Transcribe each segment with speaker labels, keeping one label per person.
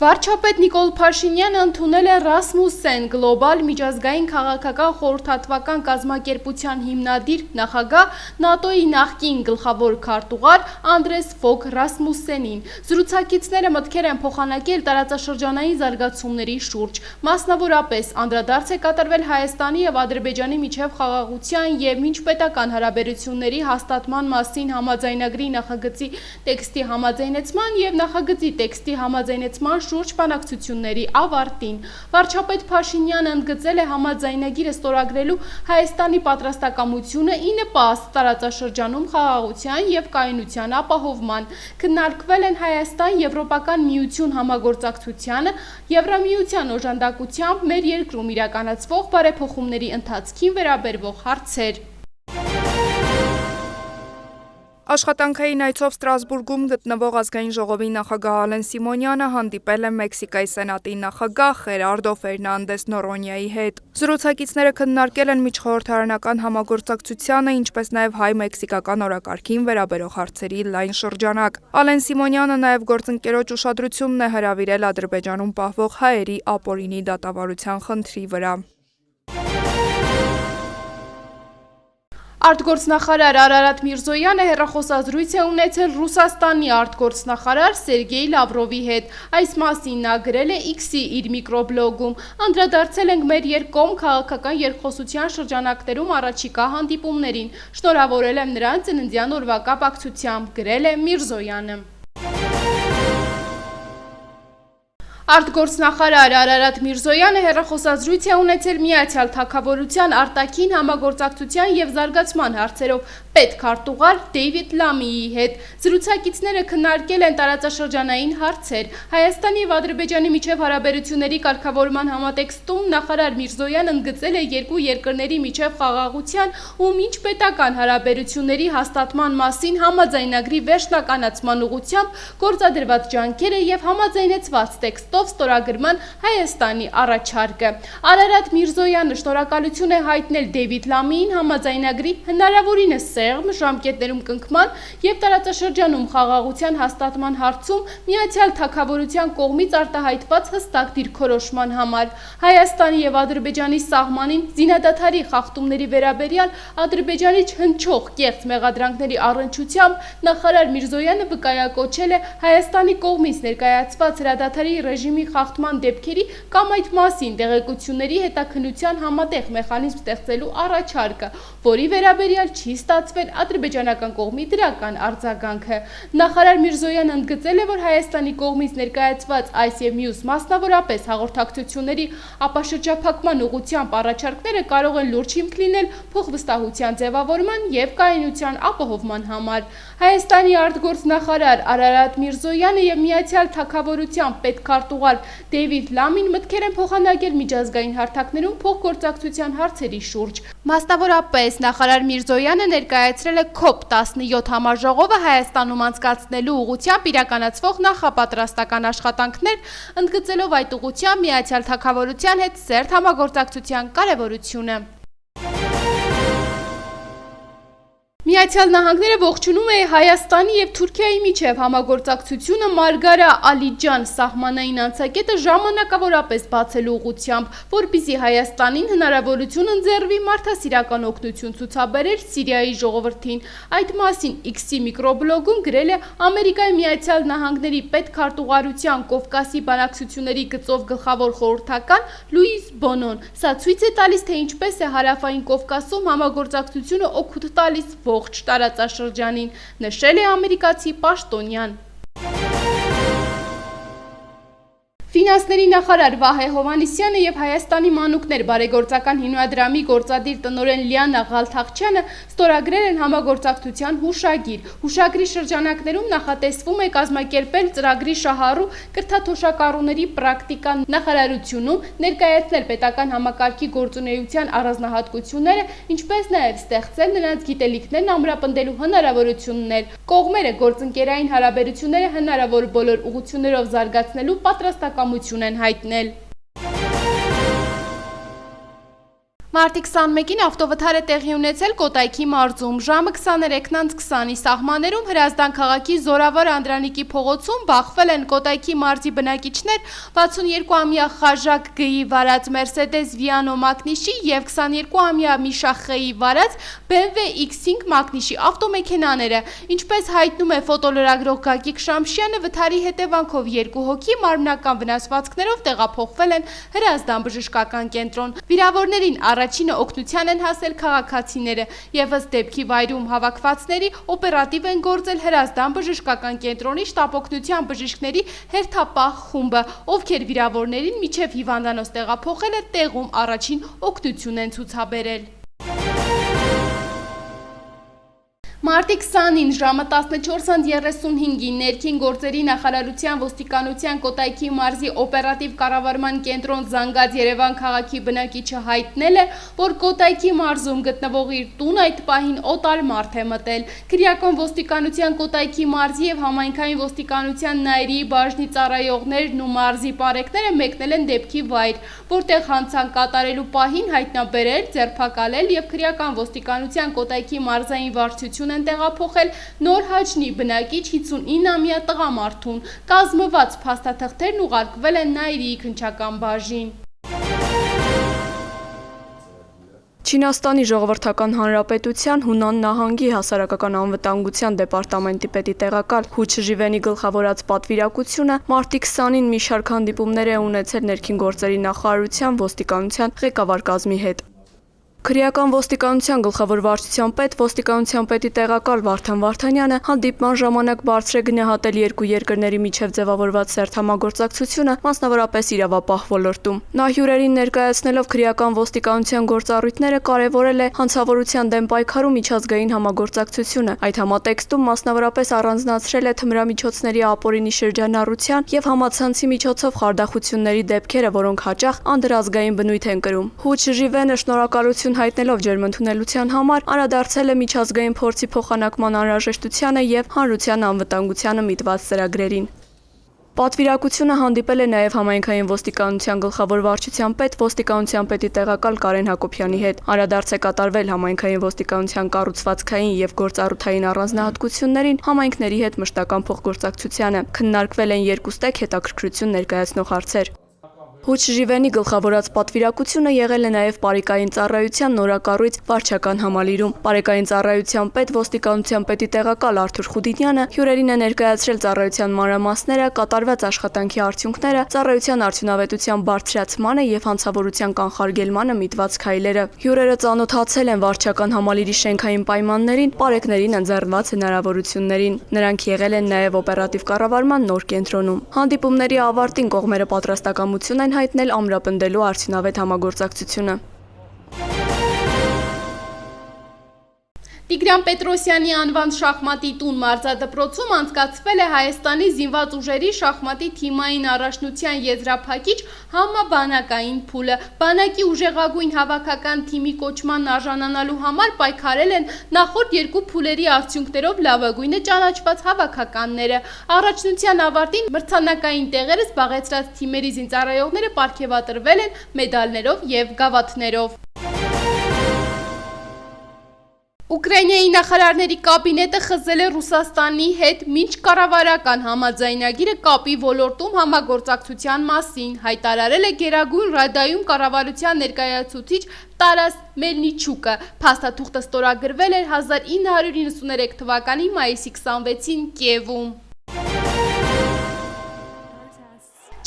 Speaker 1: Վարչապետ Նիկոլ Փաշինյանը ընդունել է Ռասմուսսեն գլոբալ միջազգային քաղաքական խորհրդատվական կազմակերպության հիմնադիր նախագահ ՆԱՏՕ-ի նախկին գլխավոր քարտուղար Անդրես Ֆոգ Ռասմուսսենին։ Զրուցակիցները մտքեր են փոխանակել տարածաշրջանային զարգացումների շուրջ։ Մասնավորապես անդրադարձ է կատարվել Հայաստանի եւ Ադրբեջանի միջև խաղաղության եւ միջպետական հարաբերությունների հաստատման մասին համաձայնագրի նախագծի տեքստի համաձայնեցման եւ նախագծի տեքստի համաձայնեցման շուրջ բանակցությունների ավարտին։ Վարչապետ Փաշինյանը ընդգծել է համաձայնագիրը ստորագրելու Հայաստանի պատրաստակամությունը ի նպաստ տարածաշրջանում խաղաղության եւ կայունության ապահովման։ Քննարկվել են Հայաստան-Եվրոպական միություն համագործակցությանը, Եվրամիության օժանդակությամբ մեր երկրում իրականացվող բարեփոխումների ընթացքին վերաբերող հարցեր։
Speaker 2: Աշխատանքային այցով Ստրասբուրգում գտնվող ազգային ժողովի նախագահ Ալեն Սիմոնյանը հանդիպել է Մեքսիկայի սենատի նախագահ Խերարդո Ֆերնանդես Նորոնյայի հետ։ Զրուցակիցները քննարկել են միջխորհրդարանական համագործակցությանը, ինչպես նաև հայ-մեքսիկական օրակարգին վերաբերող հարցերի լայն շրջանակ։ Ալեն Սիմոնյանը նաև գործընկերոջ ուշադրությունն է հրավիրել Ադրբեջանում պահվող հայերի ապօրինի դատավարության խնդրի վրա։
Speaker 1: Արտգործնախարար Արարատ Միրզոյանը հեռախոսազրույց է ունեցել Ռուսաստանի արտգործնախարար Սերգեյ Լավրովի հետ։ Այս մասին նա գրել է X-ի իր միկրոբլոգում։ Անդրադարձել ենք մեր երկկողմ քաղաքական երկխոսության շրջանակներում առաջիկա հանդիպումներին։ Շնորհավորել եմ նրան ծննդյան օրվա կապակցությամբ, գրել է Միրզոյանը։ Արտգործնախարար Արարատ Միրզոյանը հեռախոսազրույց է ունեցել Միացյալ Թագավորության արտաքին համագործակցության եւ զարգացման հարցերով պետքարտուղար Դեյվիդ Լամիի հետ։ Զրուցակիցները քննարկել են տարածաշրջանային հարցեր։ Հայաստանի եւ Ադրբեջանի միջև հարաբերությունների կարգավորման համատեքստում նախարար Միրզոյանը ընդգծել է երկու երկրների միջև խաղաղության ու միջպետական հարաբերությունների հաստատման մասին համաձայնագրի վերջնականացման ուղղությամբ գործադրված ջանքերը եւ համաձայնեցված տեքստով ստորագրման Հայաստանի առաջարկը։ Արարատ Միրզոյանը շնորհակալություն է հայտնել Դեյվիդ Լամիին համաձայնագրի հնարավորինս սեղմ ժամկետներում կնքման եւ տարածաշրջանում խաղաղության հաստատման հարցում Միացյալ Թագավորության կողմից արտահայտված հստակ դիրքորոշման համար։ Հայաստանի եւ Ադրբեջանի սահմանին զինադադարի խախտումների վերաբերյալ Ադրբեջանի հնչող կեղծ մեղադրանքների առնչությամբ նախարար Միրզոյանը վկայակոչել է Հայաստանի կողմից ներկայացված հրադադարի ռեժիմի խախտման դեպքերի կամ այդ մասին տեղեկությունների հետաքննության համատեղ մեխանիզմ ստեղծելու առաջարկը, որի վերաբերյալ չի ստացվել ադրբեջանական կողմի դրական արձագանքը։ Նախարար Միրզոյանը ընդգծել է, որ Հայաստանի կողմից ներկայացված այս եւ մյուս մասնավորապես հաղորդակցությունների ապաշրջափակման ուղղությամբ առաջարկները կարող են լուրջ հիմք լինել փոխվստահության ձևավորման եւ կայունության ապահովման համար։ Հայաստանի արտգործնախարար Արարատ Միրզոյանը եւ Միացյալ Թագավորության պետքարտուղար Դեյվիդ Լամին մտքեր են փոխանակել միջազգային հարթակներում փոխգործակցության հարցերի շուրջ։ Մասնավորապես նախարար Միրզոյանը ներկայացրել է COP17 համաժողովը Հայաստանում անցկացնելու ուղղությամբ իրականացվող նախապատրաստական աշխատանքներ, ընդգծելով այդ ուղղությամբ Միացյալ Թագավորության հետ սերտ համագործակցության կարևորությունը։ Միացյալ Նահանգները ողջունում է Հայաստանի եւ Թուրքիայի միջև համագործակցությունը Մարգարա Ալիջան սահմանային անցակետը ժամանակավորապես բացելու ուղղությամբ, որպեսզի Հայաստանին հնարավորություն ընձեռվի մարդասիրական օգնություն ցուցաբերել Սիրիայի ժողովրդին։ Այդ մասին X-ի միկրոբլոգում գրել է Ամերիկայի Միացյալ Նահանգների պետքարտուղարության Կովկասի բանակցությունների գծով գլխավոր խորհրդական Լուիս Բոնոն։ Սա ցույց է տալիս, թե ինչպես է Հարավային Կովկասում համագործակցությունը օգուտ տալիս ողջ տարածաշրջանին, նշել է ամերիկացի պաշտոնյան։ Ֆինանսների նախարար Վահե Հովհաննիսյանը եւ Հայաստանի մանուկներ բարեգործական հիմնադրամի գործադիր տնօրեն Լիանա Ղալթախչյանը ստորագրել են համագործակցության հուշագիր։ Հուշագրի շրջանակներում նախատեսվում է կազմակերպել ծրագրի շահառու կրթաթոշակառուների պրակտիկան նախարարությունում, ներկայացնել պետական համակարգի գործունեության առանձնահատկությունները, ինչպես նաև ստեղծել նրանց գիտելիքներն ամրապնդելու հնարավորություններ։ Կողմերը գործընկերային հարաբերությունները հնարավոր բոլոր ուղղություններով զարգացնելու պատրաստակամություն են հայտնել։ Մարտի 21-ին ավտովթար է տեղի ունեցել Կոտայքի մարզում։ Ժամը 23:20-ի սահմաններում Հրազդան քաղաքի Զորավոր Անդրանիկի փողոցում բախվել են Կոտայքի մարզի բնակիչներ 62-ամյա Խաժակ Գ-ի վարած Mercedes Viano մակնիշի և 22-ամյա Միշա Խ-ի վարած BMW X5 մակնիշի ավտոմեքենաները։ Ինչպես հայտնում է ֆոտոլրագրող Գագիկ Շամշյանը, վթարի հետևանքով 2 հոգի մարմնական վնասվածքներով տեղափոխվել են Հրազդան բժշկական կենտրոն։ Վիրավորներին առաջինը օգնության են հասել քաղաքացիները, եւ ըստ դեպքի վայրում հավաքվածների օպերատիվ են գործել Հրազդան բժշկական կենտրոնի շտապօգնության բժիշկների հերթապահ խումբը, ովքեր վիրավորներին մինչև հիվանդանոց տեղափոխելը տեղում առաջին օգնություն են ցուցաբերել։ Մարտի 20-ին ժամը 14:35-ին ներքին գործերի նախարարության ոստիկանության Կոտայքի մարզի օպերատիվ կառավարման կենտրոն զանգած Երևան քաղաքի բնակիչը հայտնել է, որ Կոտայքի մարզում գտնվող իր տուն այդ պահին օտար մարդ է մտել։ Քրեական ոստիկանության Կոտայքի մարզի եւ համայնքային ոստիկանության Նայրի բաժնի ծառայողներն ու մարզի պարեկները մեկնել են դեպքի վայր, որտեղ հանցանք կատարելու պահին հայտնաբերել, ձերբակալել եւ քրեական ոստիկանության Կոտայքի մարզային վարչություն են տեղափոխել Նոր Հաջնի բնակիչ 59-ամյա տղամարդուն։ Կազմված փաստաթղթերն ուղարկվել են Նայրիի քննչական բաժին։
Speaker 3: Չինաստանի Ժողովրդական Հանրապետության Հունան նահանգի հասարակական անվտանգության դեպարտամենտի պետի տեղակալ Հու Չժիվենի գլխավորած պատվիրակությունը մարտի 20-ին մի շարք հանդիպումներ է ունեցել ներքին գործերի նախարարության ոստիկանության ղեկավար կազմի հետ։ Քրեական ոստիկանության գլխավոր վարչության պետ, ոստիկանության պետի տեղակալ Վարդան Վարդանյանը հանդիպման ժամանակ բարձր է գնահատել երկու երկրների միջև ձևավորված սերտ համագործակցությունը, մասնավորապես իրավապահ ոլորտում։ Նա հյուրերին ներկայացնելով քրեական ոստիկանության գործառույթները կարևորել է հանցավորության դեմ պայքարում միջազգային համագործակցությունը։ Այդ համատեքստում մասնավորապես առանձնացրել է թմրամիջոցների ապօրինի շրջանառության եւ համացանցի միջոցով խարդախությունների դեպքերը, որոնք հաճախ անդրազգային բնույթ են կրում։ Հու Չժիվենը շնորհակալություն հայտնելով ջերմընդունելության համար անդրադարձել է միջազգային փորձի փոխանակման անհրաժեշտությանը եւ հանրության անվտանգությանը միտված ծրագրերին։ Պատվիրակությունը հանդիպել է նաև համայնքային ոստիկանության գլխավոր վարչության պետ, ոստիկանության պետի տեղակալ Կարեն Հակոբյանի հետ։ Անդրադարձ է կատարվել համայնքային ոստիկանության կառուցվածքային եւ գործառութային առանձնահատկություններին, համայնքների հետ մշտական փոխգործակցությանը։ Քննարկվել են երկուստեք հետաքրքրություն ներկայացնող հարցեր։ Հու Չժիվենի գլխավորած պատվիրակությունը եղել է նաև Պարեկային ծառայության նորակառույց վարչական համալիրում։ Պարեկային ծառայության պետ, ոստիկանության պետի տեղակալ Արթուր Խուդինյանը հյուրերին է ներկայացրել ծառայության մանրամասները, կատարված աշխատանքի արդյունքները, ծառայության արդյունավետության բարձրացմանը եւ հանցավորության կանխարգելմանը միտված քայլերը։ Հյուրերը ծանոթացել են վարչական համալիրի շենքային պայմաններին, պարեկներին ընձեռնված հնարավորություններին։ Նրանք եղել են նաև օպերատիվ կառավարման նոր կենտրոնում։ Հանդիպումների ավարտին կողմերը պատրաստակամություն են հայտնել ամրապնդելու արդյունավետ համագործակցությունը։
Speaker 1: Տիգրան Պետրոսյանի անվան շախմատի տուն մարզադպրոցում անցկացվել է Հայաստանի զինված ուժերի շախմատի թիմային առաջնության եզրափակիչ համաբանակային փուլը։ Բանակի ուժեղագույն հավաքական թիմի կոչման արժանանալու համար պայքարել են նախորդ երկու փուլերի արդյունքներով լավագույնը ճանաչված հավաքականները։ Առաջնության ավարտին մրցանակային տեղերը զբաղեցրած թիմերի զինծառայողները պարգևատրվել են մեդալներով եւ գավաթներով։ Ուկրաինայի նախարարների կաբինետը խզել է Ռուսաստանի հետ մինչ կառավարական համաձայնագիրը կապի ոլորտում համագործակցության մասին, հայտարարել է Գերագույն Ռադայում կառավարության ներկայացուցիչ Տարաս Մելնիչուկը։ Փաստաթուղթը ստորագրվել էր 1993 թվականի մայիսի 26-ին Կիևում։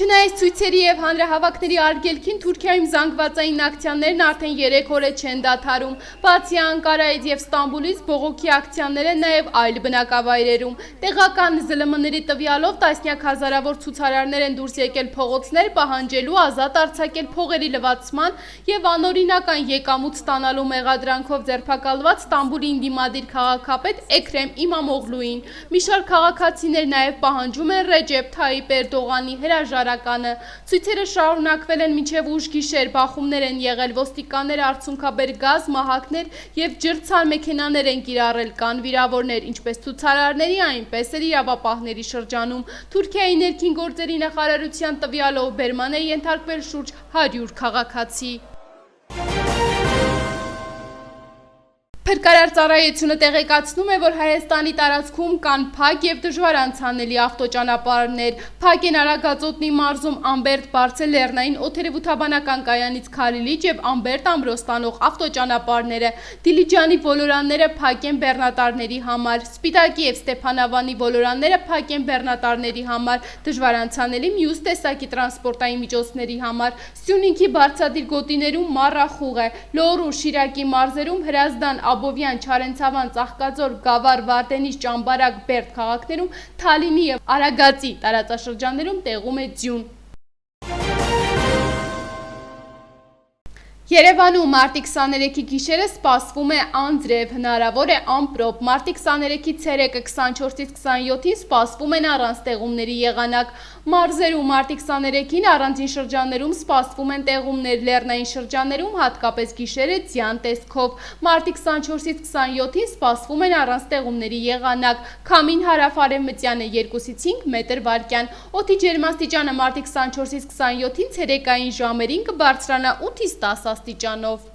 Speaker 1: Չնայած ցույցերի եւ հանրահավաքների արգելքին Թուրքիայում զանգվածային ակցիաներն արդեն 3 օր չեն դադարում։ Բացի Անկարայից եւ Ստամբուլից բողոքի ակցիաներ են նաեւ այլ բնակավայրերում։ Տեղական ԶԼՄ-ների տվյալով տասնյակ հազարավոր ցուցարարներ են դուրս եկել փողոցներ պահանջելու ազատ արձակել փողերի լվացման եւ անօրինական եկամուտ ստանալու մեղադրանքով ձերբակալված Ստամբուլի դիմադիր քաղաքապետ Էքրեմ Իմամօղլուին։ Մի շարք քաղաքացիներ նաեւ պահանջում են Ռեջեփ Թայիպ Էրդողանի հրաժարականը։ Ցույցերը շարունակվել են մինչև ուշ գիշեր, բախումներ են եղել, ոստիկանները արցունքաբեր գազ, մահակներ եւ ջրցան մեքենաներ են կիրառել, կան վիրավորներ, ինչպես ցուցարարների, այնպես էլ իրավապահների շրջանում։ Թուրքիայի ներքին գործերի նախարարության տվյալով բերման է ենթարկվել շուրջ 100 քաղաքացի։ Փրկարար ծառայությունը տեղեկացնում է, որ Հայաստանի տարածքում կան փակ եւ դժվար անցանելի ավտոճանապարհներ։ Փակ են Արագածոտնի մարզում Ամբերտ Բարձե լեռնային օդերևութաբանական կայանից Քարիլիճ եւ Ամբերտ ամրոց տանող ավտոճանապարհները։ Դիլիջանի ոլորանները փակ են բեռնատարների համար։ Սպիտակի եւ Ստեփանավանի ոլորանները փակ են բեռնատարների համար, դժվար անցանելի մյուս տեսակի տրանսպորտային միջոցների համար։ Սյունիքի բարձադիր գոտիներում մառախուղ է, Լոռու, Շիրակի մարզերում Հրազդան, Աբովյան, Չարենցավան, Ծաղկաձոր, Գավառ, Վարդենիչ, Ճամբարակ, Բերդ քաղաքներում, Թալինի եւ Արագածի տարածաշրջաններում տեղում է ձյուն։ Երևանում մարտի 23-ի գիշերը սպասվում է անձրև, հնարավոր է ամպրոպ, մարտի 23-ի ցերեկը 24-ից 27-ին սպասվում են առանց տեղումների եղանակ, մարզերում մարտի 23-ին առանձին շրջաններում սպասվում են տեղումներ, լեռնային շրջաններում հատկապես գիշերը ձյան տեսքով, մարտի 24-ից 27-ին սպասվում են առանց տեղումների եղանակ, քամին հարավ-արևմտյան է 2-ից 5 մետր վարկյան, օդի ջերմաստիճանը մարտի 24-ից 27-ին ցերեկային ժամերին կբարձրանա 8-ից 10 աստիճանով։